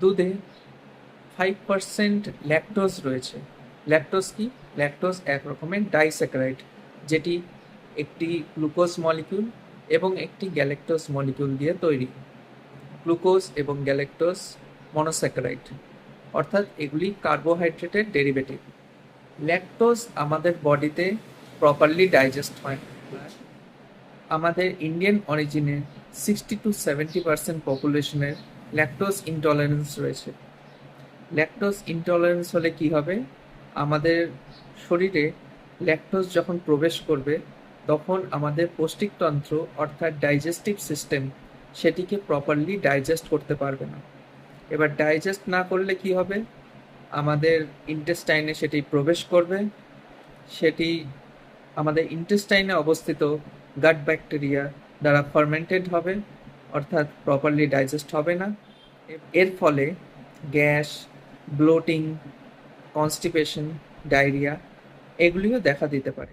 দুধে 5% ল্যাকটোজ রয়েছে। ল্যাকটোজ কি? ল্যাকটোজ এক রকমের ডাইস্যাকারাইড, যেটি একটি গ্লুকোজ মলিকিউল এবং একটি গ্যালাক্টোজ মলিকিউল দিয়ে তৈরি। গ্লুকোজ এবং গ্যালাক্টোজ মনোস্যাকারাইড, অর্থাৎ এগুলি কার্বোহাইড্রেটের ডেরিভেটিভ। ল্যাকটোজ আমাদের বডিতে প্রপারলি ডাইজেস্ট হয় না। আমাদের ইন্ডিয়ান অরিজিনের 60-70% পপুলেশনের ল্যাকটোজ ইনটলারেন্স রয়েছে। ল্যাকটোজ ইনটলারেন্স হলে কি হবে? আমাদের শরীরে ল্যাকটোজ যখন প্রবেশ করবে তখন আমাদের পৌষ্টিকতন্ত্র অর্থাৎ ডাইজেস্টিভ সিস্টেম সেটিকে প্রপারলি ডাইজেস্ট করতে পারবে না। এবার ডাইজেস্ট না করলে কি হবে? আমাদের ইন্টেস্টাইনে সেটি প্রবেশ করবে, সেটি আমাদের ইন্টেস্টাইনে অবস্থিত গাট ব্যাকটেরিয়া দ্বারা ফার্মেন্টেড হবে, অর্থাৎ প্রপারলি ডাইজেস্ট হবে না। এর ফলে গ্যাস, ব্লোটিং, কনস্টিপেশন, ডায়রিয়া এগুলিও দেখা দিতে পারে।